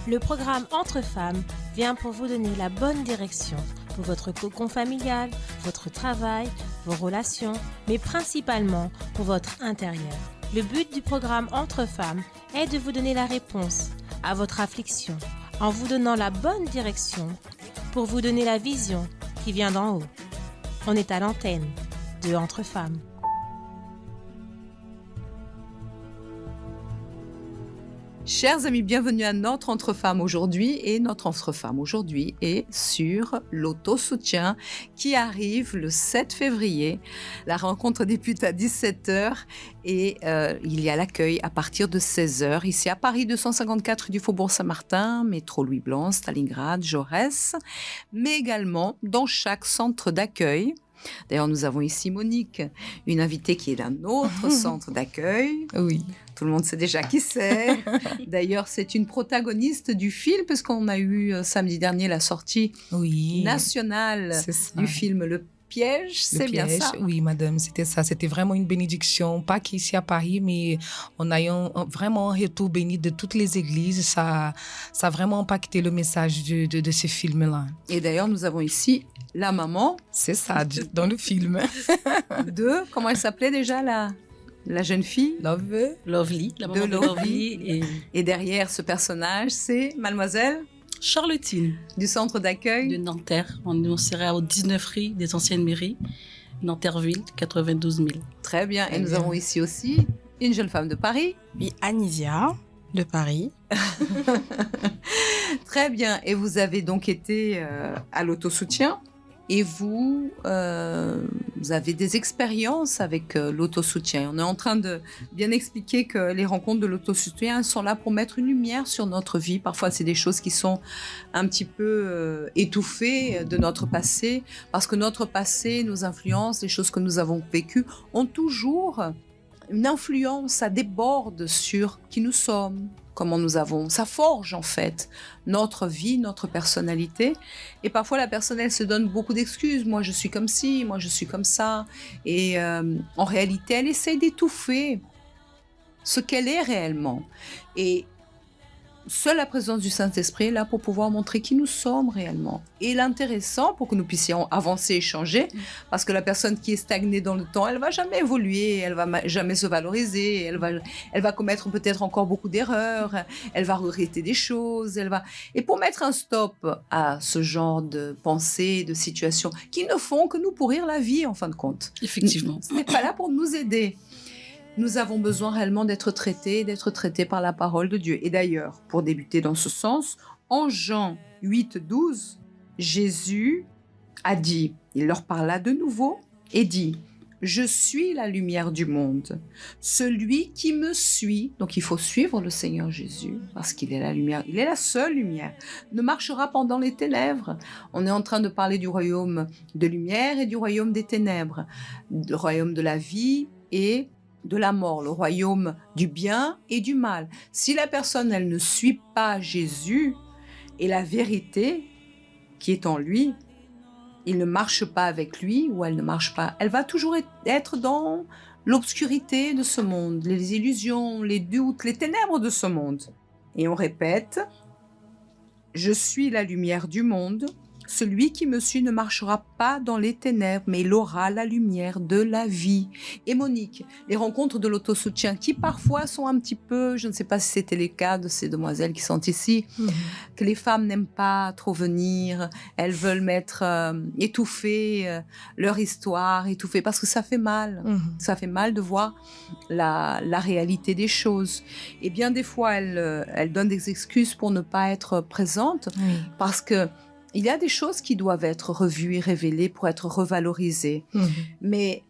Le programme Entre femmes vient pour vous donner la bonne direction pour votre cocon familial, votre travail, vos relations, mais principalement pour votre intérieur. Le but du programme Entre femmes est de vous donner la réponse à votre affliction en vous donnant la bonne direction pour vous donner la vision qui vient d'en haut. On est à l'antenne de Entre femmes. Chers amis, bienvenue à notre Entre femmes aujourd'hui. Et notre Entre femmes aujourd'hui est sur l'autosoutien qui arrive le 7 février. La rencontre débute à 17h et il y a l'accueil à partir de 16h. Ici à Paris, 254 du Faubourg Saint-Martin, métro Louis-Blanc, Stalingrad, Jaurès, mais également dans chaque centre d'accueil. D'ailleurs, nous avons ici Monique, une invitée qui est d'un autre centre d'accueil. Oui. Tout le monde sait déjà qui c'est. D'ailleurs, c'est une protagoniste du film, puisqu'on a eu samedi dernier la sortie nationale du film Le Piège. C'est bien ça? Oui, madame, c'était ça. C'était vraiment une bénédiction, pas qu'ici à Paris, mais on a eu vraiment un retour béni de toutes les églises. Ça a vraiment impacté le message de ce film-là. Et d'ailleurs, nous avons ici la maman. C'est ça, dans le film. Comment elle s'appelait déjà la jeune fille? Lovely, la maman de Lovely. Et derrière ce personnage, c'est mademoiselle Charlottine. Du centre d'accueil de Nanterre. On serait au 19 rue des anciennes mairies, Nanterreville, 92 000. Très bien. Et nous avons ici aussi une jeune femme de Paris. Oui, Anisia de Paris. Très bien. Et vous avez donc été à l'autosoutien. Et vous avez des expériences avec l'autosoutien. On est en train de bien expliquer que les rencontres de l'autosoutien sont là pour mettre une lumière sur notre vie. Parfois, c'est des choses qui sont un petit peu étouffées de notre passé, parce que notre passé, nos influences, les choses que nous avons vécues, ont toujours une influence, ça déborde sur qui nous sommes, comment nous avons. Ça forge en fait notre vie, notre personnalité. Et parfois la personne, elle se donne beaucoup d'excuses. Moi, je suis comme ci, moi, je suis comme ça. Et en réalité, elle essaye d'étouffer ce qu'elle est réellement. Et seule la présence du Saint-Esprit est là pour pouvoir montrer qui nous sommes réellement. Et l'intéressant, pour que nous puissions avancer et changer, parce que la personne qui est stagnée dans le temps, elle ne va jamais évoluer, elle ne va jamais se valoriser, elle va commettre peut-être encore beaucoup d'erreurs, elle va regretter des choses, Et pour mettre un stop à ce genre de pensées, de situations, qui ne font que nous pourrir la vie, en fin de compte. Effectivement. Ce n'est pas là pour nous aider. Nous avons besoin réellement d'être traités par la parole de Dieu. Et d'ailleurs, pour débuter dans ce sens, en Jean 8, 12, Jésus a dit, il leur parla de nouveau et dit, « Je suis la lumière du monde. Celui qui me suit, donc il faut suivre le Seigneur Jésus, parce qu'il est la lumière, il est la seule lumière, ne marchera pendant les ténèbres. » On est en train de parler du royaume de lumière et du royaume des ténèbres, le royaume de la vie et de la mort, le royaume du bien et du mal. Si la personne, elle ne suit pas Jésus et la vérité qui est en lui, il ne marche pas avec lui ou elle ne marche pas, elle va toujours être dans l'obscurité de ce monde, les illusions, les doutes, les ténèbres de ce monde. Et on répète, « Je suis la lumière du monde. Celui qui me suit ne marchera pas dans les ténèbres, mais il aura la lumière de la vie. » Et Monique, les rencontres de l'autosoutien qui parfois sont un petit peu, je ne sais pas si c'était les cas de ces demoiselles qui sont ici, que les femmes n'aiment pas trop venir, elles veulent étouffer leur histoire, étouffer, parce que ça fait mal. Ça fait mal de voir la réalité des choses. Et bien des fois, elles donnent des excuses pour ne pas être présentes, parce que il y a des choses qui doivent être revues et révélées pour être revalorisées. Mais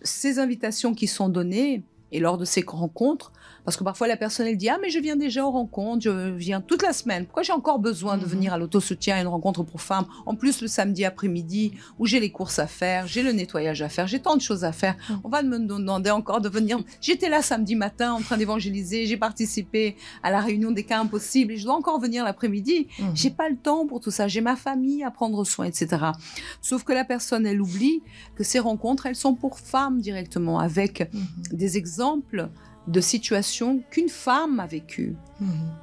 ces invitations qui sont données, et lors de ces rencontres, parce que parfois la personne elle dit « Ah mais je viens déjà aux rencontres, je viens toute la semaine, pourquoi j'ai encore besoin de venir à l'autosoutien à une rencontre pour femmes, en plus le samedi après-midi où j'ai les courses à faire, j'ai le nettoyage à faire, j'ai tant de choses à faire, on va me demander encore de venir, j'étais là samedi matin en train d'évangéliser, j'ai participé à la réunion des cas impossibles et je dois encore venir l'après-midi, j'ai pas le temps pour tout ça, j'ai ma famille à prendre soin, etc. » Sauf que la personne elle oublie que ces rencontres elles sont pour femmes directement, avec des exemples de situations qu'une femme a vécues.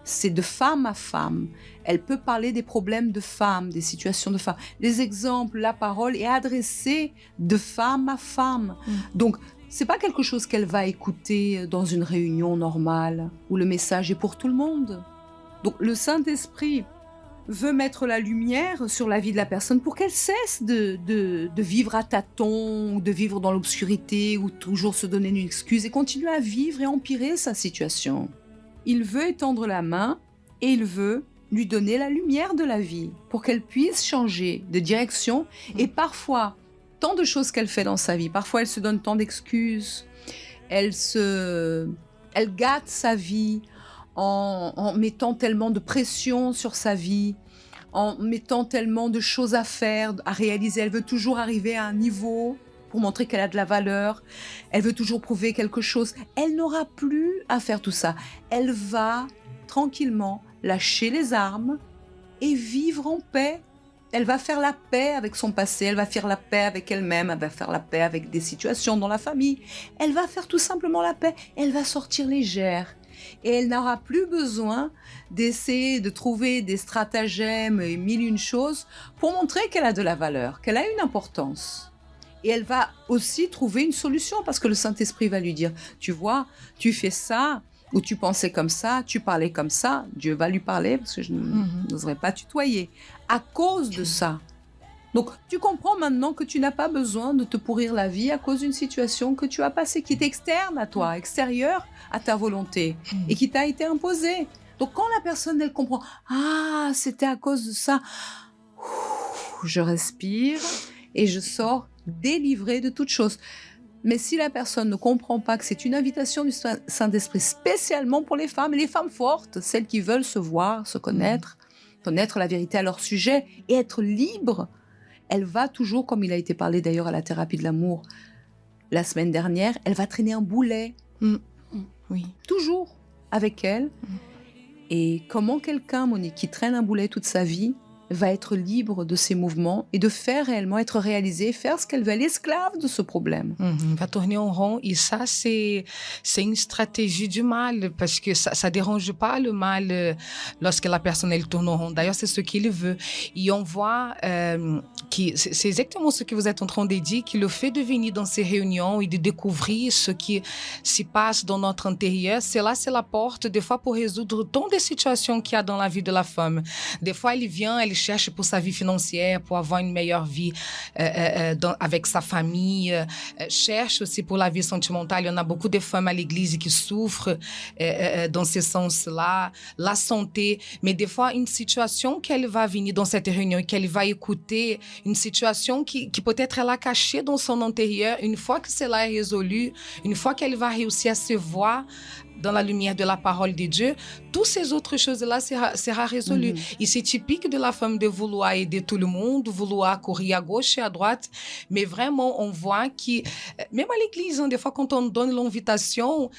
C'est de femme à femme. Elle peut parler des problèmes de femmes, des situations de femmes. Les exemples, la parole est adressée de femme à femme. Donc, c'est pas quelque chose qu'elle va écouter dans une réunion normale où le message est pour tout le monde. Donc, le Saint-Esprit veut mettre la lumière sur la vie de la personne pour qu'elle cesse de vivre à tâtons, ou de vivre dans l'obscurité, ou toujours se donner une excuse et continuer à vivre et empirer sa situation. Il veut étendre la main et il veut lui donner la lumière de la vie pour qu'elle puisse changer de direction. Et parfois, tant de choses qu'elle fait dans sa vie, parfois elle se donne tant d'excuses, elle gâte sa vie en mettant tellement de pression sur sa vie, en mettant tellement de choses à faire, à réaliser. Elle veut toujours arriver à un niveau pour montrer qu'elle a de la valeur. Elle veut toujours prouver quelque chose. Elle n'aura plus à faire tout ça. Elle va tranquillement lâcher les armes et vivre en paix. Elle va faire la paix avec son passé, elle va faire la paix avec elle-même, elle va faire la paix avec des situations dans la famille. Elle va faire tout simplement la paix. Elle va sortir légère. Et elle n'aura plus besoin d'essayer de trouver des stratagèmes et mille une choses pour montrer qu'elle a de la valeur, qu'elle a une importance. Et elle va aussi trouver une solution parce que le Saint-Esprit va lui dire, tu vois, tu fais ça, ou tu pensais comme ça, tu parlais comme ça. Dieu va lui parler parce que je n'oserais pas tutoyer. À cause de ça. Donc, tu comprends maintenant que tu n'as pas besoin de te pourrir la vie à cause d'une situation que tu as passée, qui est externe à toi, extérieure à ta volonté et qui t'a été imposée. Donc, quand la personne, elle comprend, ah, c'était à cause de ça, je respire et je sors délivrée de toute chose. Mais si la personne ne comprend pas que c'est une invitation du Saint-Esprit spécialement pour les femmes, et les femmes fortes, celles qui veulent se voir, se connaître, connaître la vérité à leur sujet et être libres, elle va toujours, comme il a été parlé d'ailleurs à la thérapie de l'amour la semaine dernière, elle va traîner un boulet. Oui. Toujours avec elle. Et comment quelqu'un, Monique, qui traîne un boulet toute sa vie, va être libre de ses mouvements et de faire réellement, être réalisée, faire ce qu'elle veut, elle est esclave de ce problème. Va tourner en rond. Et ça, c'est une stratégie du mal, parce que ça dérange pas le mal lorsque la personne, elle tourne en rond. D'ailleurs, c'est ce qu'il veut. Et on voit c'est exactement ce que vous êtes en train de dire, que le fait de venir dans ces réunions et de découvrir ce qui se passe dans notre intérieur, c'est la porte, des fois, pour résoudre tant de situations qu'il y a dans la vie de la femme. Des fois, elle cherche pour sa vie financière, pour avoir une meilleure vie avec sa famille, cherche aussi pour la vie sentimentale. Il y en a beaucoup de femmes à l'église qui souffrent dans ce sens-là, la santé. Mais des fois, une situation qu'elle va venir dans cette réunion, qu'elle va écouter, une situation qui peut-être elle a cachée dans son intérieur, une fois que cela est résolu, une fois qu'elle va réussir à se voir dans la lumière de la parole de Dieu, toutes ces autres choses-là sera résolu. Et c'est typique de la femme de vouloir aider tout le monde, vouloir courir à gauche et à droite, mais vraiment, on voit que, même à l'église, des fois, quand on donne l'invitation,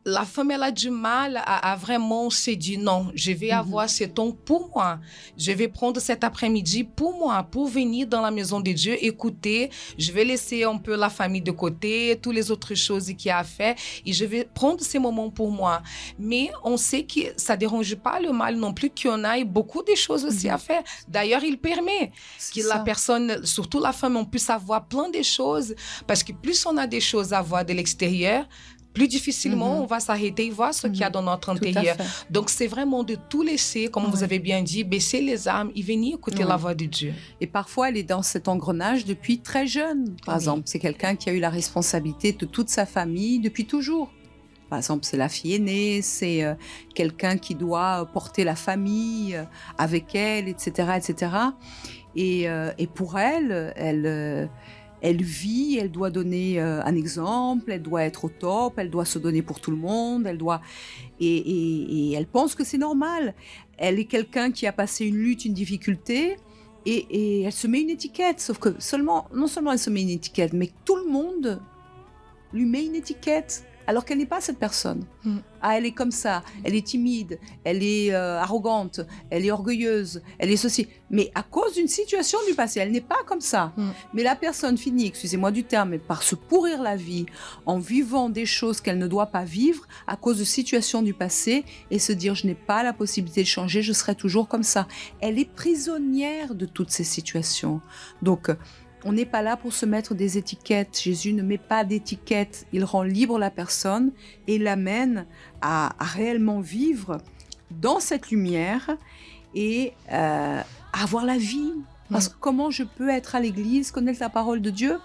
la femme, elle a du mal à vraiment se dire, non, je vais avoir ce temps pour moi. Je vais prendre cet après-midi pour moi, pour venir dans la maison de Dieu, écouter. Je vais laisser un peu la famille de côté, toutes les autres choses qu'il y a à faire, et je vais prendre ces moments pour moi. Mais on sait que ça ne dérange pas le mal non plus, qu'il y en a beaucoup de choses aussi à faire. D'ailleurs, il permet que la personne, surtout la femme, on puisse avoir plein de choses, parce que plus on a des choses à voir de l'extérieur, plus difficilement on va s'arrêter et voir ce qu'il y a dans notre intérieur. Donc, c'est vraiment de tout laisser, comme vous avez bien dit, baisser les armes et venir écouter la voix de Dieu. Et parfois, elle est dans cet engrenage depuis très jeune. Par exemple, c'est quelqu'un qui a eu la responsabilité de toute sa famille depuis toujours. Par exemple, c'est la fille aînée, c'est quelqu'un qui doit porter la famille avec elle, etc., etc. Et pour elle, elle vit, elle doit donner un exemple, elle doit être au top, elle doit se donner pour tout le monde, et elle pense que c'est normal. Elle est quelqu'un qui a passé une lutte, une difficulté, et elle se met une étiquette. Sauf que non seulement elle se met une étiquette, mais tout le monde lui met une étiquette. alors qu'elle n'est pas cette personne. Mm. Ah, elle est comme ça, elle est timide, elle est arrogante, elle est orgueilleuse, elle est ceci. Mais à cause d'une situation du passé, elle n'est pas comme ça. Mm. Mais la personne finit, excusez-moi du terme, mais par se pourrir la vie en vivant des choses qu'elle ne doit pas vivre à cause de situations du passé et se dire je n'ai pas la possibilité de changer, je serai toujours comme ça. Elle est prisonnière de toutes ces situations. Donc, on n'est pas là pour se mettre des étiquettes. Jésus ne met pas d'étiquettes. Il rend libre la personne et l'amène à réellement vivre dans cette lumière et à avoir la vie. Parce que comment je peux être à l'église, connaître la parole de Dieu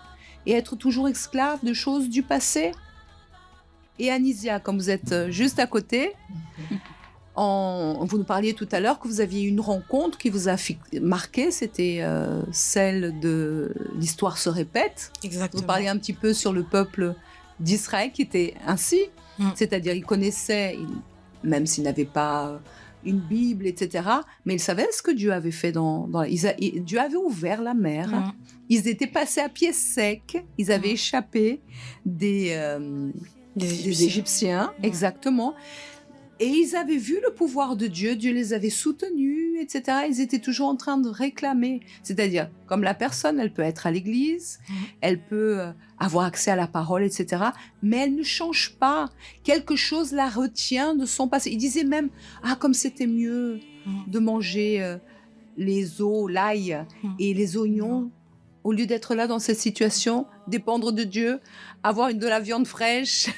et être toujours esclave de choses du passé? Et Anisia, comme vous êtes juste à côté, vous nous parliez tout à l'heure que vous aviez une rencontre qui vous a marqué, c'était celle de l'histoire se répète. Exactement. Vous parliez un petit peu sur le peuple d'Israël qui était ainsi, c'est-à-dire il connaissait, même s'il n'avait pas une Bible, etc., mais il savait ce que Dieu avait fait Dieu avait ouvert la mer, ils étaient passés à pied sec, ils avaient échappé des Égyptiens, exactement. Et ils avaient vu le pouvoir de Dieu, Dieu les avait soutenus, etc. Ils étaient toujours en train de réclamer. C'est-à-dire, comme la personne, elle peut être à l'église, elle peut avoir accès à la parole, etc. Mais elle ne change pas. Quelque chose la retient de son passé. Il disait même, comme c'était mieux de manger les os, l'ail et les oignons, au lieu d'être là dans cette situation, dépendre de Dieu, avoir de la viande fraîche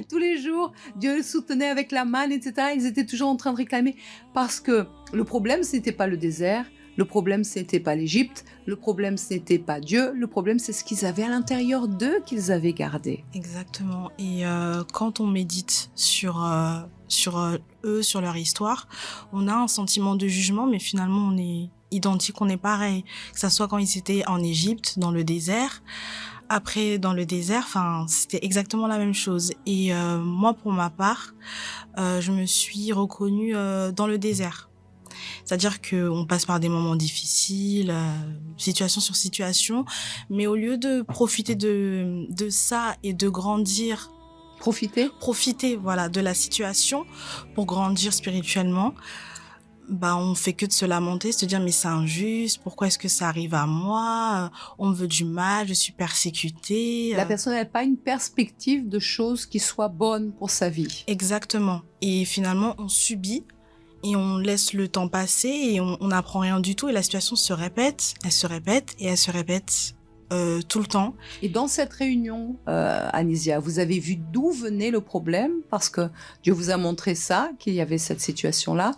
tous les jours, Dieu le soutenait avec la manne, etc. Ils étaient toujours en train de réclamer parce que le problème, ce n'était pas le désert, le problème, ce n'était pas l'Égypte, le problème, ce n'était pas Dieu, le problème, c'est ce qu'ils avaient à l'intérieur d'eux qu'ils avaient gardé. Exactement. Et quand on médite sur eux, sur leur histoire, on a un sentiment de jugement, mais finalement, on est identique, on est pareil. Que ça soit quand ils étaient en Égypte, dans le désert, après dans le désert, c'était exactement la même chose. Et moi, pour ma part, je me suis reconnue dans le désert. C'est-à-dire qu'on passe par des moments difficiles, situation sur situation, mais au lieu de profiter de ça et de grandir, profiter voilà, de la situation pour grandir spirituellement, on fait que de se lamenter, se dire mais c'est injuste, pourquoi est-ce que ça arrive à moi, on me veut du mal, je suis persécutée. La personne n'a pas une perspective de choses qui soient bonnes pour sa vie. Exactement. Et finalement, on subit et on laisse le temps passer et on n'apprend rien du tout et la situation se répète, elle se répète et elle se répète tout le temps. Et dans cette réunion, Anisia, vous avez vu d'où venait le problème parce que Dieu vous a montré ça, qu'il y avait cette situation-là.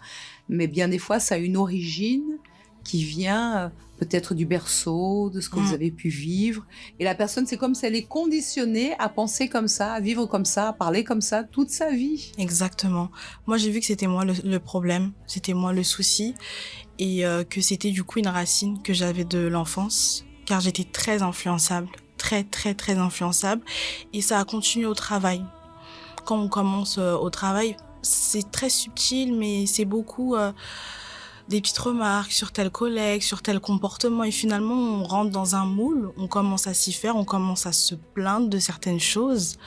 Mais bien des fois, ça a une origine qui vient peut-être du berceau, de ce que vous avez pu vivre. Et la personne, c'est comme si elle est conditionnée à penser comme ça, à vivre comme ça, à parler comme ça toute sa vie. Exactement. Moi, j'ai vu que c'était moi le problème, c'était moi le souci et que c'était du coup une racine que j'avais de l'enfance, car j'étais très influençable, très, très, très influençable. Et ça a continué au travail. Quand on commence au travail, c'est très subtil, mais c'est beaucoup des petites remarques sur tel collègue, sur tel comportement. Et finalement, on rentre dans un moule, on commence à s'y faire, on commence à se plaindre de certaines choses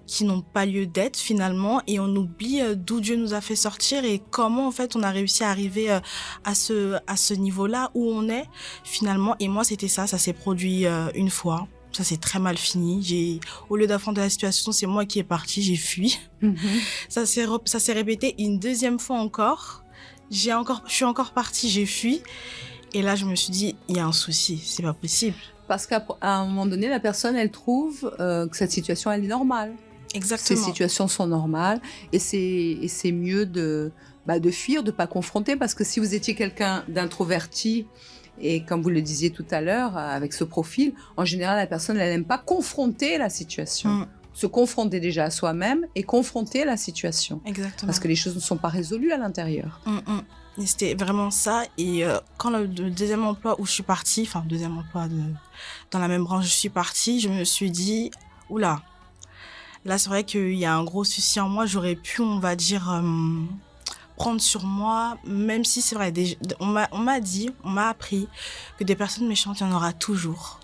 qui n'ont pas lieu d'être finalement. Et on oublie d'où Dieu nous a fait sortir et comment en fait on a réussi à arriver à ce niveau-là où on est finalement. Et moi, c'était ça s'est produit une fois. Ça s'est très mal fini. Au lieu d'affronter la situation, c'est moi qui est partie, j'ai fui. Ça s'est répété une deuxième fois encore. Je suis encore partie, j'ai fui. Et là, je me suis dit, il y a un souci, c'est pas possible. Parce qu'à un moment donné, la personne, elle trouve que cette situation, elle est normale. Exactement. Ces situations sont normales et c'est mieux de fuir, de pas confronter. Parce que si vous étiez quelqu'un d'introverti, et comme vous le disiez tout à l'heure, avec ce profil, en général, la personne, elle n'aime pas confronter la situation. Se confronter déjà à soi-même et confronter la situation. Exactement. Parce que les choses ne sont pas résolues à l'intérieur. Et c'était vraiment ça. Et quand le deuxième emploi où je suis partie, deuxième emploi dans la même branche, je suis partie, je me suis dit, oula, là, c'est vrai qu'il y a un gros souci en moi. J'aurais pu, on va dire... prendre sur moi, même si c'est vrai, on m'a appris que des personnes méchantes, il y en aura toujours.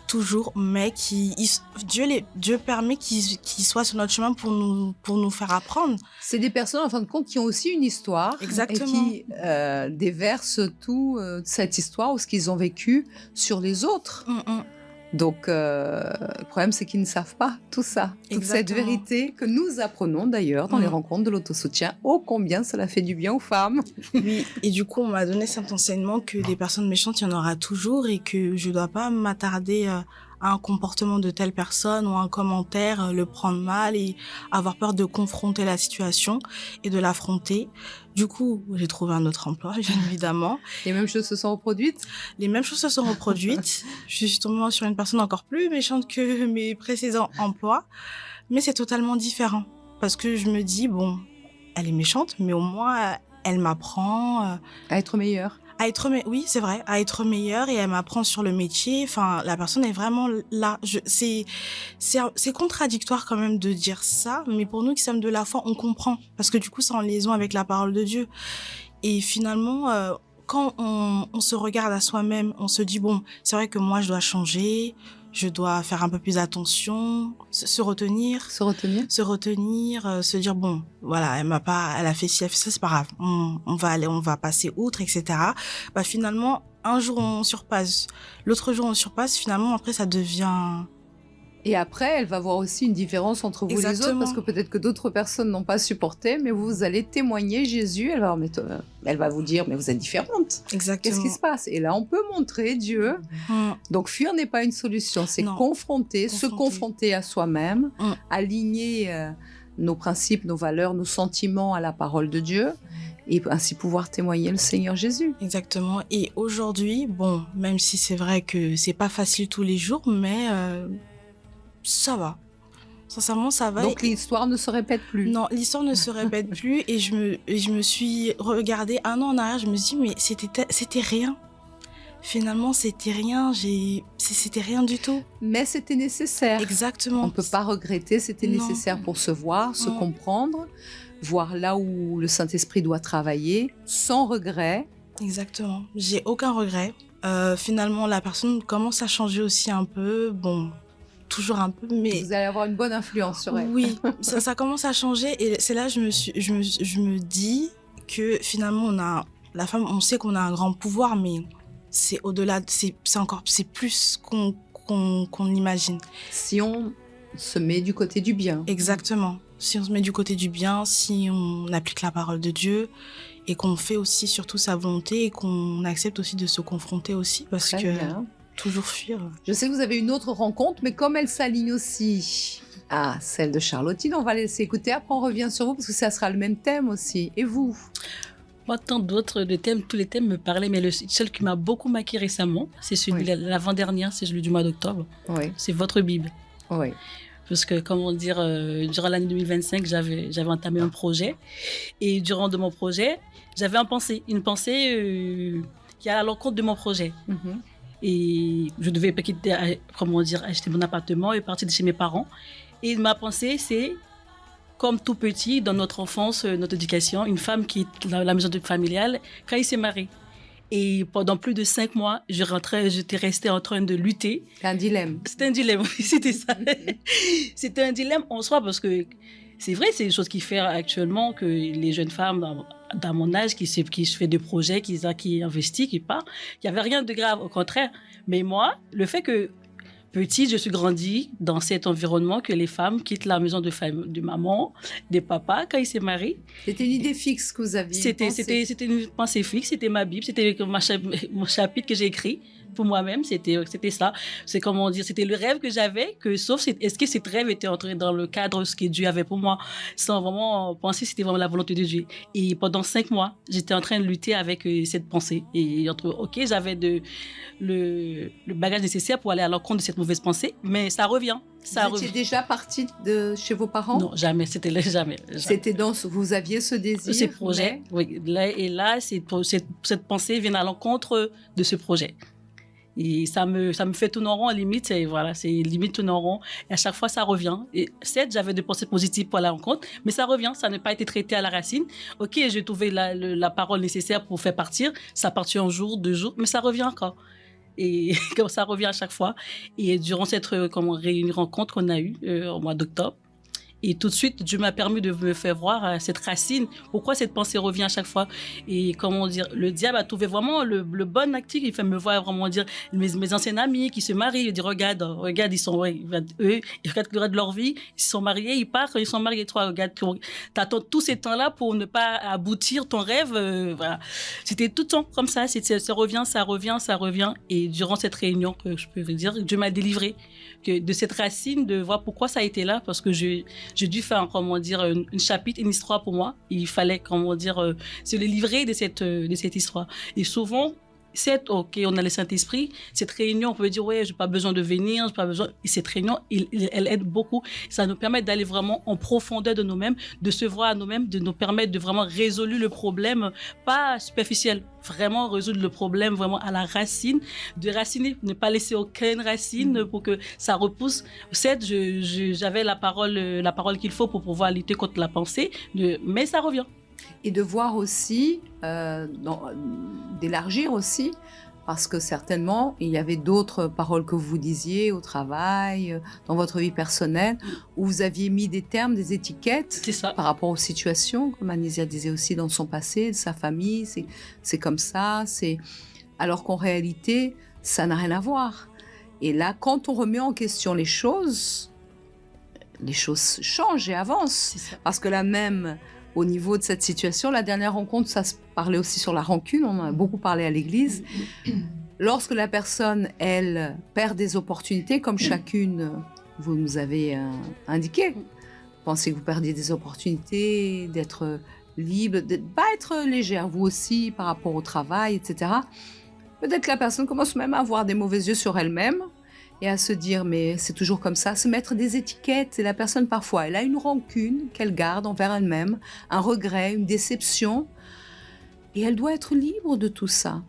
toujours, mais Dieu permet qu'ils soient sur notre chemin pour nous faire apprendre. C'est des personnes, en fin de compte, qui ont aussi une histoire. Exactement. Et qui déversent toute cette histoire ou ce qu'ils ont vécu sur les autres. Donc, le problème, c'est qu'ils ne savent pas tout ça. Toute cette vérité que nous apprenons d'ailleurs dans les rencontres de l'autosoutien. Oh, combien cela fait du bien aux femmes. Oui, et du coup, on m'a donné cet enseignement que des personnes méchantes, il y en aura toujours et que je ne dois pas m'attarder à un comportement de telle personne ou un commentaire, le prendre mal et avoir peur de confronter la situation et de l'affronter. Du coup, j'ai trouvé un autre emploi, bien évidemment. Les mêmes choses se sont reproduites? Les mêmes choses se sont reproduites. Je suis tombée sur une personne encore plus méchante que mes précédents emplois. Mais c'est totalement différent. Parce que je me dis, bon, elle est méchante, mais au moins, elle m'apprend... à être meilleure. Oui, c'est vrai, à être meilleure et elle m'apprend sur le métier. Enfin, la personne est vraiment là. C'est contradictoire quand même de dire ça, mais pour nous qui sommes de la foi, on comprend. Parce que du coup, c'est en liaison avec la parole de Dieu. Et finalement, quand on se regarde à soi-même, on se dit, bon, c'est vrai que moi, je dois changer, je dois faire un peu plus attention, se retenir, se dire bon, voilà, elle a fait ci, elle a fait ça, c'est pas grave, on va passer outre, etc. Bah finalement, un jour on surpasse, l'autre jour on surpasse, finalement après ça devient... Et après, elle va voir aussi une différence entre vous et les autres, parce que peut-être que d'autres personnes n'ont pas supporté, mais vous allez témoigner Jésus, elle va vous dire, mais vous êtes différente. Exactement. Qu'est-ce qui se passe? Et là, on peut montrer Dieu. Donc, fuir n'est pas une solution, c'est se confronter à soi-même, aligner nos principes, nos valeurs, nos sentiments à la parole de Dieu, et ainsi pouvoir témoigner le Seigneur Jésus. Exactement. Et aujourd'hui, bon, même si c'est vrai que c'est pas facile tous les jours, mais... ça va. Sincèrement, ça va. Donc l'histoire ne se répète plus. Non, l'histoire ne se répète plus et je me suis regardée un an en arrière, je me suis dit, mais c'était rien. Finalement, c'était rien, c'était rien du tout. Mais c'était nécessaire. Exactement. On ne peut pas regretter, c'était nécessaire pour se voir, se comprendre, voir là où le Saint-Esprit doit travailler, sans regret. Exactement. J'ai aucun regret. Finalement, la personne commence à changer aussi un peu. Bon... toujours un peu, mais... Vous allez avoir une bonne influence sur elle. Oui, ça commence à changer et c'est là que je me dis que finalement, la femme, on sait qu'on a un grand pouvoir, mais c'est au-delà, c'est plus qu'on imagine. Si on se met du côté du bien. Exactement. Si on se met du côté du bien, si on applique la parole de Dieu et qu'on fait aussi surtout sa volonté et qu'on accepte aussi de se confronter aussi, parce Très que... bien. Toujours fuir. Je sais que vous avez une autre rencontre, mais comme elle s'aligne aussi à celle de Charlottine, on va la laisser écouter. Après, on revient sur vous parce que ça sera le même thème aussi. Et vous? Moi, tant d'autres thèmes, tous les thèmes me parlaient, mais seul qui m'a beaucoup marqué récemment, c'est celui de l'avant-dernière, c'est celui du mois d'octobre. Oui. C'est votre Bible. Oui. Parce que, comment dire, durant l'année 2025, j'avais entamé un projet. Et durant de mon projet, j'avais une pensée qui allait à l'encontre de mon projet. Et je devais acheter mon appartement et partir de chez mes parents. Et ma pensée, c'est, comme tout petit, dans notre enfance, notre éducation, une femme quitte la maison familiale quand il s'est marié. Et pendant plus de 5 mois, j'étais restée en train de lutter. C'est un dilemme. C'était un dilemme, oui, c'était ça. C'était un dilemme en soi parce que c'est vrai, c'est une chose qui fait actuellement que les jeunes femmes dans mon âge qui fait des projets, qui investit, qui part, il n'y avait rien de grave, au contraire. Mais moi, le fait que petite, je suis grandie dans cet environnement que les femmes quittent la maison de maman, de papa quand ils se marient. C'était une idée fixe que vous aviez. C'était une pensée fixe, c'était ma Bible, c'était mon chapitre que j'ai écrit pour moi-même, c'était ça. C'est comment dire, c'était le rêve que j'avais, est-ce que ce rêve était entré dans le cadre de ce que Dieu avait pour moi, sans vraiment penser que c'était vraiment la volonté de Dieu. Et pendant 5 mois, j'étais en train de lutter avec cette pensée. Et j'avais le bagage nécessaire pour aller à l'encontre de cette mauvaise pensée, mais ça revient. Vous étiez déjà partie de chez vos parents? Non, jamais. Jamais. C'était vous aviez ce désir? Ces projets, oui. Là, cette pensée vient à l'encontre de ce projet. Et ça me fait tourner en rond, limite, c'est limite tourner en rond. Et à chaque fois, ça revient. Et certes, j'avais des pensées positives pour la rencontre, mais ça revient, ça n'a pas été traité à la racine. Ok, j'ai trouvé la parole nécessaire pour faire partir. Ça partit un jour, 2 jours, mais ça revient encore. Et comme ça revient à chaque fois. Et durant cette rencontre qu'on a eue au mois d'octobre, et tout de suite, Dieu m'a permis de me faire voir cette racine. Pourquoi cette pensée revient à chaque fois? Et comment dire, le diable a trouvé vraiment le bon actif. Il fait me voir vraiment dire mes anciens amis qui se marient. Il dit regarde, ils sont ils regardent leur vie, ils se sont mariés, ils partent, ils sont mariés. Toi, regarde, t'attends tous ces temps-là pour ne pas aboutir ton rêve. Voilà. C'était tout le temps comme ça. Ça revient. Et durant cette réunion, je peux vous dire, Dieu m'a délivré de cette racine, de voir pourquoi ça a été là, parce que j'ai dû faire, une chapitre, une histoire pour moi. Il fallait, se le livrer de cette histoire. Et souvent, on a le Saint-Esprit, cette réunion, on peut dire, ouais, j'ai pas besoin de venir, j'ai pas besoin. Et cette réunion, elle aide beaucoup. Ça nous permet d'aller vraiment en profondeur de nous-mêmes, de se voir à nous-mêmes, de nous permettre de vraiment résoudre le problème, pas superficiel, vraiment résoudre le problème vraiment à la racine, de raciner, ne pas laisser aucune racine pour que ça repousse. Certes, j'avais la parole qu'il faut pour pouvoir lutter contre la pensée, mais ça revient. Et de voir aussi, d'élargir aussi, parce que certainement, il y avait d'autres paroles que vous disiez au travail, dans votre vie personnelle, où vous aviez mis des termes, des étiquettes par rapport aux situations, comme Anísia disait aussi dans son passé, de sa famille, c'est comme ça, alors qu'en réalité, ça n'a rien à voir. Et là, quand on remet en question les choses changent et avancent. Parce que là même, au niveau de cette situation, la dernière rencontre, ça se parlait aussi sur la rancune, on en a beaucoup parlé à l'église. Lorsque la personne, elle, perd des opportunités, comme chacune, vous nous avez indiqué, pensez que vous perdiez des opportunités, d'être libre, de ne pas être légère, vous aussi, par rapport au travail, etc. Peut-être que la personne commence même à avoir des mauvais yeux sur elle-même, et à se dire, mais c'est toujours comme ça, se mettre des étiquettes. Et la personne, parfois, elle a une rancune qu'elle garde envers elle-même, un regret, une déception. Et elle doit être libre de tout ça.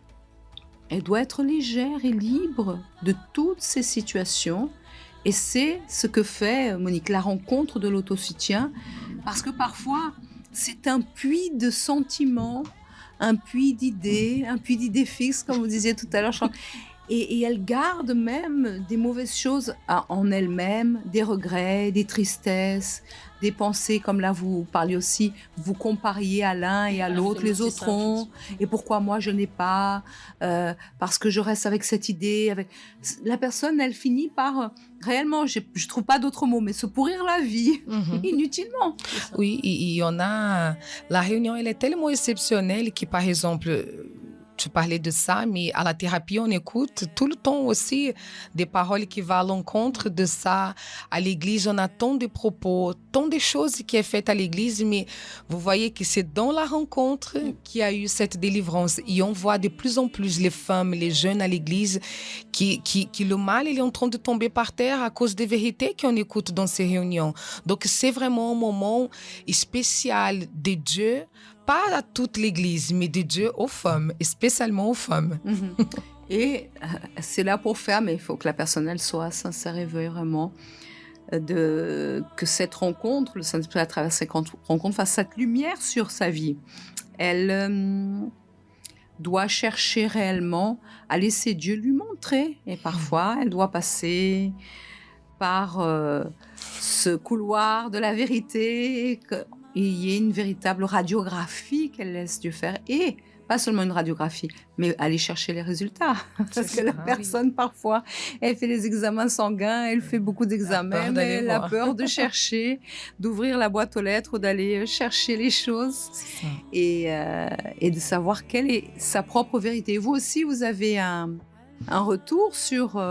Elle doit être légère et libre de toutes ces situations. Et c'est ce que fait, Monique, la rencontre de l'autosoutien. Parce que parfois, c'est un puits de sentiments, un puits d'idées fixes, comme vous disiez tout à l'heure. Et elle garde même des mauvaises choses en elle-même, des regrets, des tristesses, des pensées, comme là vous parliez aussi, vous compariez à l'un et à l'autre, les autres ont, et pourquoi moi je n'ai pas, parce que je reste avec cette idée. La personne, elle finit par, réellement, je ne trouve pas d'autres mots, mais se pourrir la vie, inutilement. Oui, il y en a, la réunion, elle est tellement exceptionnelle que, par exemple, tu parlais de ça, mais à la thérapie, on écoute tout le temps aussi des paroles qui vont à l'encontre de ça. À l'église, on a tant de propos, tant de choses qui sont faites à l'église, mais vous voyez que c'est dans la rencontre qu'il y a eu cette délivrance. Et on voit de plus en plus les femmes, les jeunes à l'église, qui le mal, il est en train de tomber par terre à cause des vérités qu'on écoute dans ces réunions. Donc, c'est vraiment un moment spécial de Dieu, pas à toute l'Église, mais de Dieu aux femmes, et spécialement aux femmes. Et c'est là pour faire, mais il faut que la personne elle soit sincère et veuille vraiment que cette rencontre, le Saint-Esprit à travers cette rencontre, fasse cette lumière sur sa vie. Elle doit chercher réellement à laisser Dieu lui montrer. Et parfois, elle doit passer par ce couloir de la vérité, il y ait une véritable radiographie qu'elle laisse Dieu faire. Et pas seulement une radiographie, mais aller chercher les résultats. Parce que la personne, parfois, elle fait les examens sanguins, elle fait beaucoup d'examens, mais elle a peur de chercher, d'ouvrir la boîte aux lettres ou d'aller chercher les choses et de savoir quelle est sa propre vérité. Vous aussi, vous avez un retour sur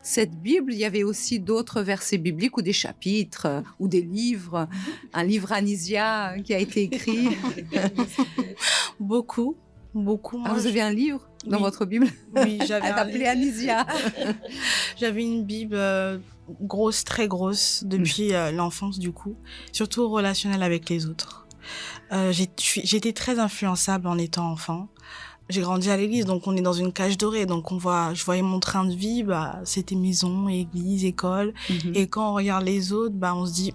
cette Bible. Il y avait aussi d'autres versets bibliques ou des chapitres ou des livres. Un livre Anísia qui a été écrit. Beaucoup. Ah, vous avez un livre dans votre Bible? Oui, j'avais appelé Anísia. J'avais une Bible grosse, très grosse, depuis l'enfance du coup, surtout relationnelle avec les autres. J'étais très influençable en étant enfant. J'ai grandi à l'église, donc on est dans une cage dorée. Donc je voyais mon train de vie, c'était maison, église, école. Et quand on regarde les autres, on se dit,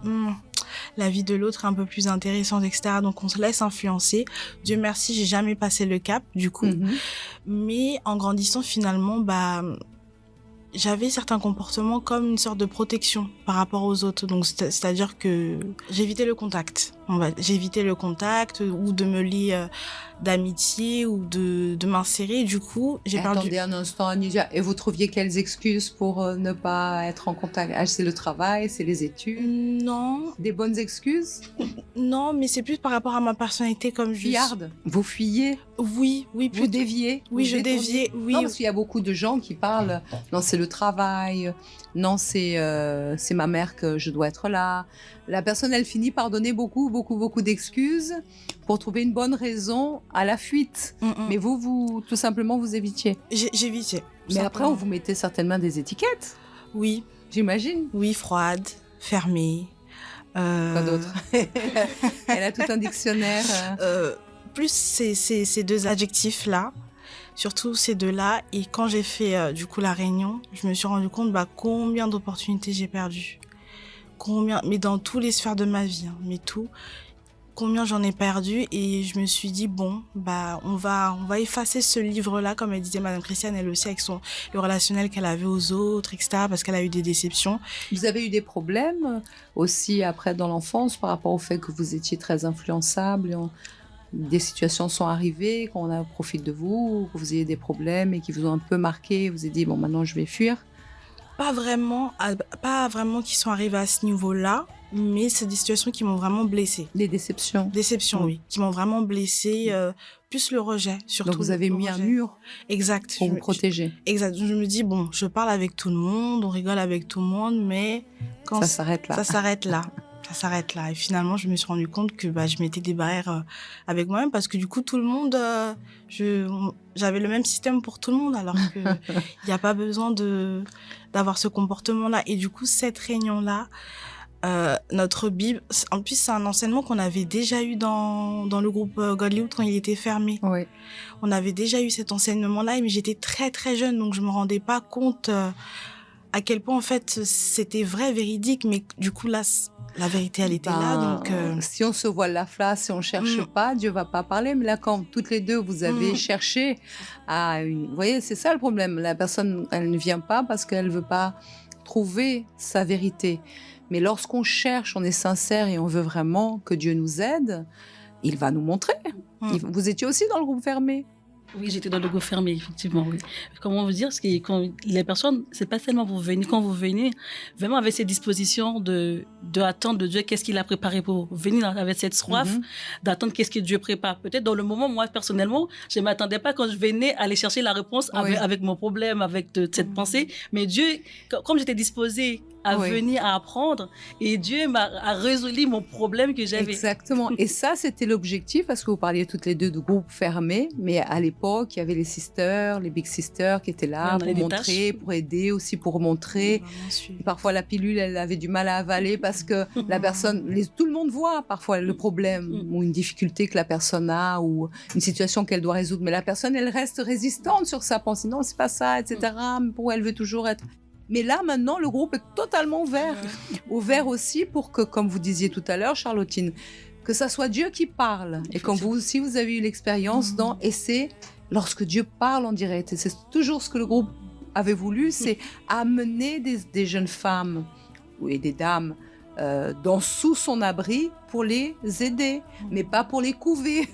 la vie de l'autre est un peu plus intéressante, etc. Donc on se laisse influencer. Dieu merci, j'ai jamais passé le cap du coup. Mais en grandissant finalement, j'avais certains comportements comme une sorte de protection par rapport aux autres. Donc, c'est-à-dire que j'évitais le contact. J'évitais le contact ou de me lier d'amitié ou de m'insérer. Du coup, j'ai perdu... Attendez un instant, Anidia. Et vous trouviez quelles excuses pour ne pas être en contact? C'est le travail, c'est les études? Non. Des bonnes excuses? Non, mais c'est plus par rapport à ma personnalité comme je... Fiarde. Vous fuyez? Oui, Vous déviez? Oui, vous je déviais. Oui. Non, parce qu'il y a beaucoup de gens qui parlent. Non, c'est le travail. Non, c'est ma mère que je dois être là. La personne, elle finit par donner beaucoup d'excuses pour trouver une bonne raison à la fuite. Mais vous, tout simplement, vous évitiez. J'évitais. Mais après, on vous mettait certainement des étiquettes. Oui. J'imagine. Oui, froide, fermée. Quoi d'autre? Elle a tout un dictionnaire. Plus ces deux adjectifs-là, surtout ces deux-là. Et quand j'ai fait du coup la réunion, je me suis rendu compte combien d'opportunités j'ai perdues. Mais dans toutes les sphères de ma vie, mais tout. Combien j'en ai perdu, et je me suis dit on va effacer ce livre-là, comme elle disait Madame Christiane, elle aussi, avec le relationnel qu'elle avait aux autres, etc., parce qu'elle a eu des déceptions. Vous avez eu des problèmes aussi après dans l'enfance par rapport au fait que vous étiez très influençable, des situations sont arrivées, qu'on a profité de vous, que vous ayez des problèmes et qui vous ont un peu marqué, vous avez dit maintenant je vais fuir? Pas vraiment qui sont arrivées à ce niveau-là, mais c'est des situations qui m'ont vraiment blessée. Des déceptions? Déceptions, oui, qui m'ont vraiment blessée, plus le rejet, surtout. Donc vous avez mis un mur? Exact. Pour vous protéger? Exact. Je me dis, je parle avec tout le monde, on rigole avec tout le monde, mais quand ça s'arrête là. Ça s'arrête là. Ça s'arrête là. Et finalement, je me suis rendu compte que je mettais des barrières avec moi-même, parce que du coup, tout le monde, j'avais le même système pour tout le monde, alors qu'il n'y a pas besoin d'avoir ce comportement-là. Et du coup, cette réunion-là, notre Bible, en plus, c'est un enseignement qu'on avait déjà eu dans le groupe Godlywood quand il était fermé. Oui. On avait déjà eu cet enseignement-là, mais j'étais très, très jeune, donc je me rendais pas compte à quel point, en fait, c'était vrai, véridique, mais du coup, là, la vérité, elle était là, donc... Si on se voile la face, si on cherche pas, Dieu va pas parler. Mais là, quand toutes les deux, vous avez cherché vous voyez, c'est ça le problème. La personne, elle ne vient pas parce qu'elle veut pas trouver sa vérité. Mais lorsqu'on cherche, on est sincère et on veut vraiment que Dieu nous aide, il va nous montrer. Vous étiez aussi dans le groupe fermé? Oui, j'étais dans le groupe fermé, effectivement. Oui. Comment vous dire, quand les personnes, c'est pas seulement vous venez, quand vous venez, vraiment avec cette disposition de attendre de Dieu, qu'est-ce qu'il a préparé pour vous. Venir avec cette soif d'attendre qu'est-ce que Dieu prépare. Peut-être dans le moment, moi, personnellement, je m'attendais pas quand je venais aller chercher la réponse avec mon problème, avec cette pensée. Mais Dieu, comme j'étais disposée à venir, à apprendre, et Dieu a résolu mon problème que j'avais. Exactement. Et ça, c'était l'objectif, parce que vous parliez toutes les deux de groupes fermés, mais à l'époque, il y avait les sisters, les big sisters qui étaient là pour montrer, pour aider aussi, pour montrer. Parfois, la pilule, elle avait du mal à avaler parce que la personne, tout le monde voit parfois le problème ou une difficulté que la personne a ou une situation qu'elle doit résoudre, mais la personne, elle reste résistante sur sa pensée. Non, c'est pas ça, etc. Mais pour elle veut toujours être... Mais là, maintenant, le groupe est totalement ouvert. Ouvert aussi pour que, comme vous disiez tout à l'heure, Charlottine, que ça soit Dieu qui parle. Et comme vous aussi, vous avez eu l'expérience et c'est lorsque Dieu parle en direct. Et c'est toujours ce que le groupe avait voulu, c'est amener des jeunes femmes et des dames sous son abri pour les aider, mais pas pour les couver,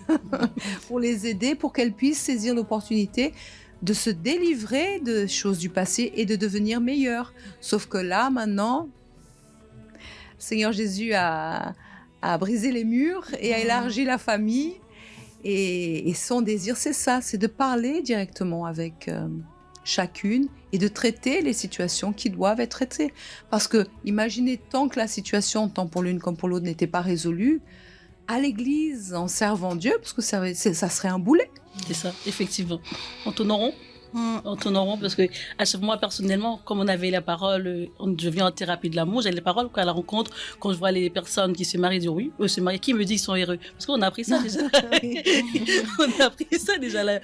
pour les aider, pour qu'elles puissent saisir l'opportunité de se délivrer de choses du passé et de devenir meilleures. Sauf que là, maintenant, Seigneur Jésus a brisé les murs et a élargi la famille. Et son désir, c'est ça, c'est de parler directement avec chacune et de traiter les situations qui doivent être traitées. Parce que, imaginez, tant que la situation, tant pour l'une comme pour l'autre, n'était pas résolue, à l'église, en servant Dieu, parce que ça serait un boulet. C'est ça, effectivement. En tournant rond, parce que à chaque fois, personnellement, comme on avait la parole, je viens en thérapie de l'amour, j'ai les paroles à la rencontre, quand je vois les personnes qui se marient, dire oui, se marient, qui me dit qu'ils sont heureux. Parce qu'on a appris ça déjà. On a appris ça déjà la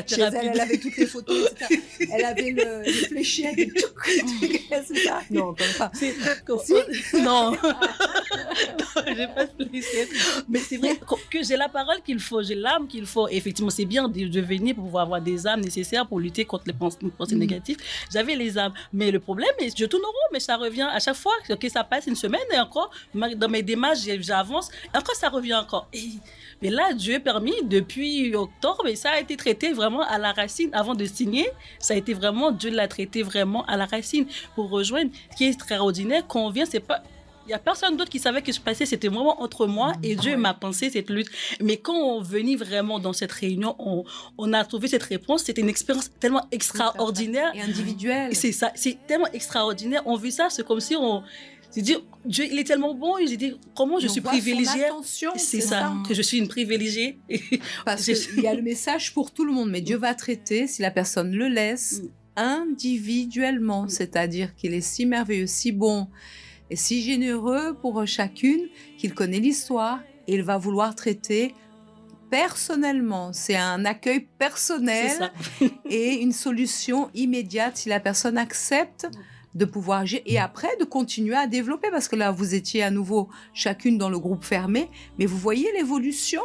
Chez thérapie. elle, elle avait toutes les photos, etc. Elle avait le fléché, elle avait c'est ça? Non, comme ça. Non, j'ai pas de fléchette. Mais c'est vrai que j'ai la parole qu'il faut, j'ai l'âme qu'il faut. Et effectivement, c'est bien de venir pour pouvoir avoir des âmes nécessaires pour lutter contre les pensées négatives. J'avais les âmes. Mais le problème, je tourne en rond, mais ça revient à chaque fois. Ok, ça passe une semaine et encore, dans mes démarches, j'avance. Encore, ça revient encore. Mais là, Dieu a permis, depuis octobre, et ça a été traité vraiment à la racine. Avant de signer, ça a été vraiment, Dieu l'a traité vraiment à la racine pour rejoindre. Ce qui est extraordinaire, quand on vient, c'est pas... Il n'y a personne d'autre qui savait que je passais, c'était vraiment entre moi et Dieu m'a pensé cette lutte. Mais quand on venait vraiment dans cette réunion, on a trouvé cette réponse, c'était une expérience tellement extraordinaire. Et individuelle. C'est ça, c'est tellement extraordinaire. On vit ça, c'est comme si on... J'ai dit, Dieu, il est tellement bon. J'ai dit, comment je suis privilégiée. C'est ça, que je suis une privilégiée. Parce qu'il y a le message pour tout le monde, mais Dieu va traiter, si la personne le laisse, individuellement. C'est-à-dire qu'il est si merveilleux, si bon et si généreux pour chacune qu'il connaît l'histoire et il va vouloir traiter personnellement. C'est un accueil personnel et une solution immédiate si la personne accepte de pouvoir agir et après de continuer à développer parce que là vous étiez à nouveau chacune dans le groupe fermé, mais vous voyez l'évolution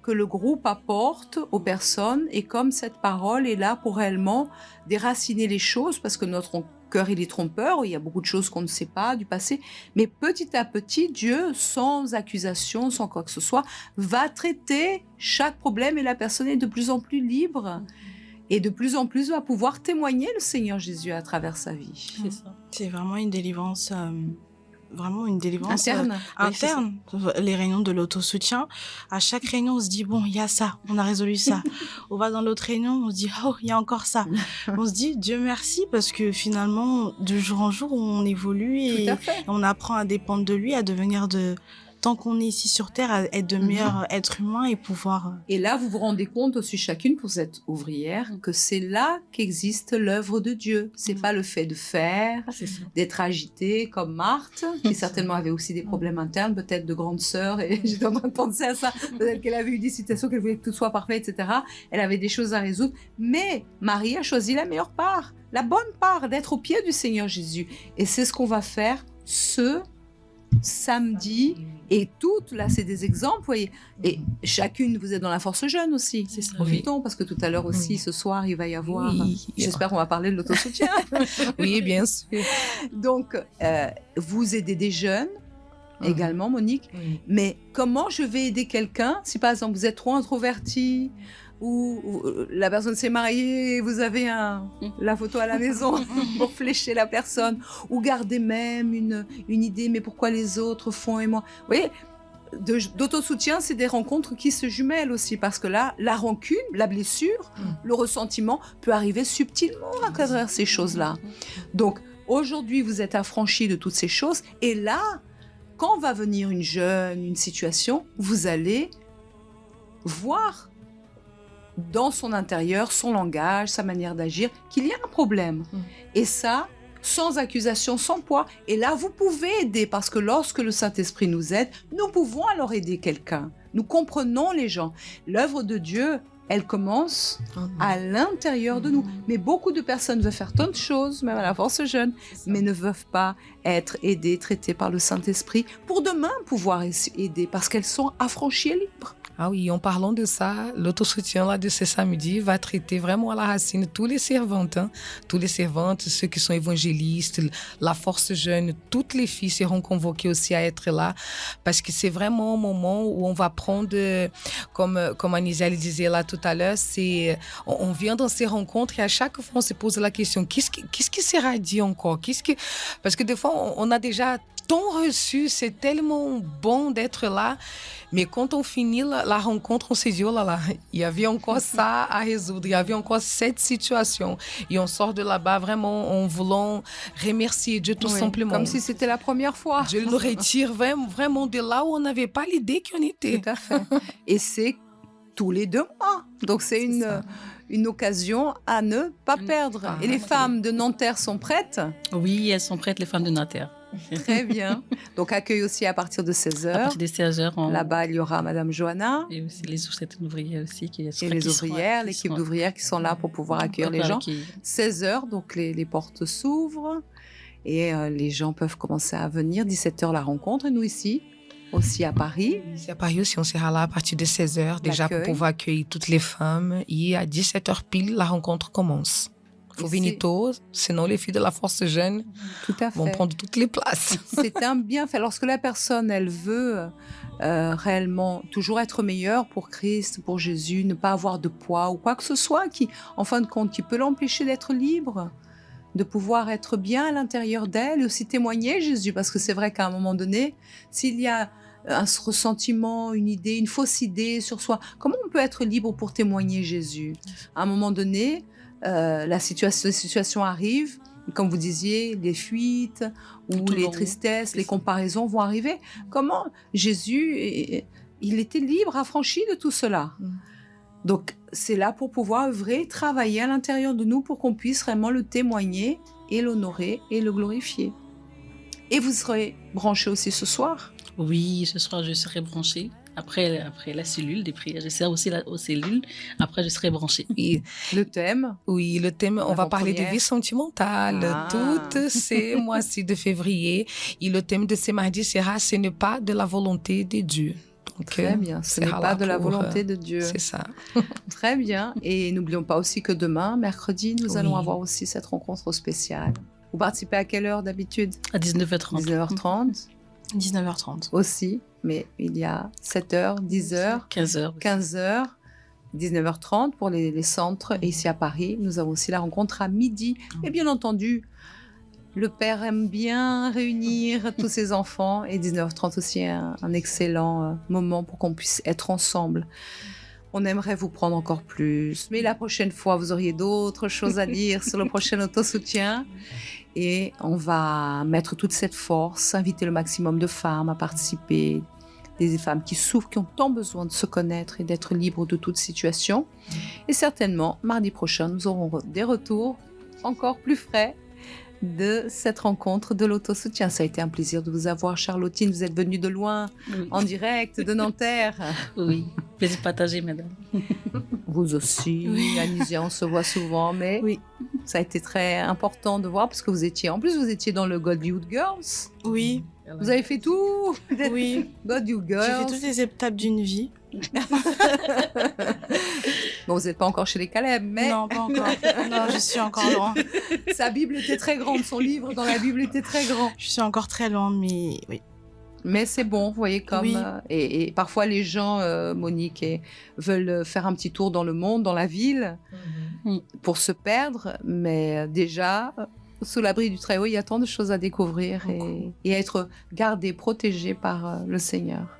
que le groupe apporte aux personnes et comme cette parole est là pour réellement déraciner les choses parce que notre cœur il est trompeur, il y a beaucoup de choses qu'on ne sait pas du passé, mais petit à petit Dieu, sans accusation, sans quoi que ce soit, va traiter chaque problème et la personne est de plus en plus libre. Et de plus en plus va pouvoir témoigner le Seigneur Jésus à travers sa vie. C'est ça. C'est vraiment une délivrance, interne. Interne. Les réunions de l'autosoutien. À chaque réunion, on se dit, bon, il y a ça, on a résolu ça. On va dans l'autre réunion, on se dit, oh, il y a encore ça. On se dit, Dieu merci, parce que finalement, de jour en jour, on évolue et on apprend à dépendre de lui, à devenir tant qu'on est ici sur Terre, à être de meilleurs êtres humains et pouvoir... Et là, vous vous rendez compte aussi chacune, pour cette ouvrière, que c'est là qu'existe l'œuvre de Dieu. C'est pas le fait de faire, d'être agitée comme Marthe, qui certainement avait aussi des problèmes internes, peut-être de grande sœur, et j'étais en train de penser à ça, peut-être qu'elle avait eu des situations, qu'elle voulait que tout soit parfait, etc. Elle avait des choses à résoudre, mais Marie a choisi la meilleure part, la bonne part, d'être au pied du Seigneur Jésus. Et c'est ce qu'on va faire ce samedi. Et toutes, là, c'est des exemples, vous voyez. Et chacune, vous êtes dans la force jeune aussi. C'est ça. Profitons, parce que tout à l'heure aussi, ce soir, il va y avoir... J'espère qu'on va parler de l'autosoutien. Oui, bien sûr. Donc, vous aidez des jeunes, également, Monique. Mais comment je vais aider quelqu'un si, par exemple, vous êtes trop introverti ou la personne s'est mariée et vous avez la photo à la maison pour flécher la personne, ou garder même une idée, mais pourquoi les autres font et moi. Vous voyez, d'autosoutien, c'est des rencontres qui se jumellent aussi, parce que là, la rancune, la blessure, le ressentiment peut arriver subtilement à travers ces choses-là. Donc, aujourd'hui, vous êtes affranchis de toutes ces choses, et là, quand va venir une situation, vous allez voir dans son intérieur, son langage, sa manière d'agir, qu'il y a un problème. Et ça, sans accusation, sans poids. Et là, vous pouvez aider, parce que lorsque le Saint-Esprit nous aide, nous pouvons alors aider quelqu'un. Nous comprenons les gens. L'œuvre de Dieu, elle commence à l'intérieur de nous. Mais beaucoup de personnes veulent faire tant de choses, même à la force jeune, mais ne veulent pas être aidées, traitées par le Saint-Esprit, pour demain pouvoir aider, parce qu'elles sont affranchies et libres. Ah oui, en parlant de ça, l'autosoutien là de ce samedi va traiter vraiment à la racine tous les servantes, tous les servantes, ceux qui sont évangélistes, la force jeune, toutes les filles seront convoquées aussi à être là, parce que c'est vraiment un moment où on va prendre, comme Aniselle disait là tout à l'heure, on vient dans ces rencontres et à chaque fois on se pose la question, qu'est-ce qui sera dit encore, parce que des fois on a déjà tant reçu, c'est tellement bon d'être là. Mais quand on finit la rencontre, on se dit, oh là là, il y avait encore ça à résoudre, il y avait encore cette situation. Et on sort de là-bas vraiment en voulant remercier Dieu tout simplement. Comme si c'était la première fois. Dieu nous retire vraiment de là où on n'avait pas l'idée qu'on était. Tout à fait. Et c'est tous les 2 mois. Donc c'est une occasion à ne pas perdre. Et les femmes de Nanterre sont prêtes? Oui, elles sont prêtes, les femmes de Nanterre. Très bien. Donc, accueil aussi à partir de 16h. À partir de 16h. Là-bas, il y aura Madame Johanna. Et aussi les certaines ouvrières aussi. Et les ouvrières, l'équipe d'ouvrières qui sont là pour pouvoir accueillir les gens. 16h, donc les portes s'ouvrent et les gens peuvent commencer à venir. 17h, la rencontre. Et nous ici, aussi à Paris. Ici à Paris aussi, on sera là à partir de 16h déjà pour pouvoir accueillir toutes les femmes. Et à 17h pile, la rencontre commence. Il faut venir tôt, sinon les filles de la force jeune vont prendre toutes les places. C'est un bienfait. Lorsque la personne, elle veut réellement toujours être meilleure pour Christ, pour Jésus, ne pas avoir de poids ou quoi que ce soit qui, en fin de compte, qui peut l'empêcher d'être libre, de pouvoir être bien à l'intérieur d'elle et aussi témoigner Jésus. Parce que c'est vrai qu'à un moment donné, s'il y a un ressentiment, une idée, une fausse idée sur soi, comment on peut être libre pour témoigner Jésus? À un moment donné, la situation arrive, comme vous disiez, les fuites ou les tristesses, les comparaisons vont arriver. Comment Jésus, il était libre, affranchi de tout cela. Donc, c'est là pour pouvoir œuvrer, travailler à l'intérieur de nous pour qu'on puisse vraiment le témoigner et l'honorer et le glorifier. Et vous serez branchés aussi ce soir? Oui, ce soir, je serai branchée. Après la cellule des prières, je serai aussi aux cellules. Après, je serai branchée. Et le thème? Oui, le thème, on va parler de vie sentimentale. Toutes ces mois-ci de février. Et le thème de ces mardis sera « Ce n'est pas de la volonté de Dieu ». Donc, très bien, ce n'est pas de la volonté de Dieu. C'est ça. Très bien. Et n'oublions pas aussi que demain, mercredi, nous allons avoir aussi cette rencontre spéciale. Vous participez à quelle heure d'habitude? À 19h30. 19h30. 19h30. Aussi, mais il y a 7h, 10h, 15h, 19h30 pour les centres. Et ici à Paris, nous avons aussi la rencontre à midi. Et bien entendu, le père aime bien réunir tous ses enfants. Et 19h30 aussi, un excellent moment pour qu'on puisse être ensemble. On aimerait vous prendre encore plus, mais la prochaine fois, vous auriez d'autres choses à dire sur le prochain autosoutien. Et on va mettre toute cette force, inviter le maximum de femmes à participer, des femmes qui souffrent, qui ont tant besoin de se connaître et d'être libres de toute situation. Et certainement, mardi prochain, nous aurons des retours encore plus frais de cette rencontre de l'autosoutien. Ça a été un plaisir de vous avoir, Charlottine. Vous êtes venue de loin, en direct de Nanterre. Oui, plaisir partagé, madame. Vous aussi, Anisia, on se voit souvent, mais ça a été très important de voir parce que vous étiez dans le Godlywood Girls. Oui. Vous avez fait tout. Oui. Godlywood Girls. J'ai fait toutes les étapes d'une vie. Bon, vous n'êtes pas encore chez les Caleb, mais... Non, pas encore. Non, je suis encore loin. Sa Bible était très grande, son livre dans la Bible était très grand. Je suis encore très loin, mais oui. Mais c'est bon, vous voyez, comme... Oui. Et parfois, les gens, Monique, veulent faire un petit tour dans le monde, dans la ville, pour se perdre. Mais déjà, sous l'abri du Très-Haut, il y a tant de choses à découvrir et à être gardé, protégé par le Seigneur.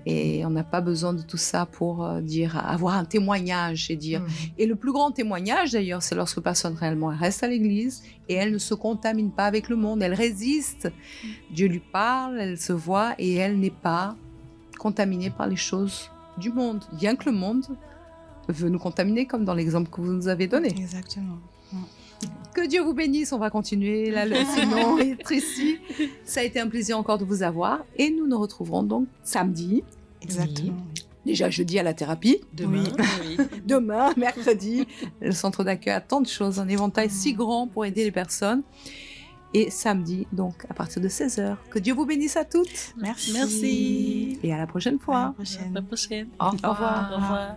Et on n'a pas besoin de tout ça pour avoir un témoignage et dire. Et le plus grand témoignage, d'ailleurs, c'est lorsque personne réellement reste à l'église et elle ne se contamine pas avec le monde. Elle résiste. Dieu lui parle, elle se voit et elle n'est pas contaminée par les choses du monde. Bien que le monde veut nous contaminer, comme dans l'exemple que vous nous avez donné. Exactement. Que Dieu vous bénisse, on va continuer là, sinon être ici. Ça a été un plaisir encore de vous avoir et nous nous retrouverons donc samedi. Exactement. Déjà jeudi à la thérapie. Demain. Oui. Demain, mercredi. Le centre d'accueil a tant de choses, un éventail si grand pour aider les personnes. Et samedi, donc à partir de 16h. Que Dieu vous bénisse à toutes. Merci. Merci. Et à la prochaine fois. À la prochaine. À la prochaine. Au revoir. Au revoir.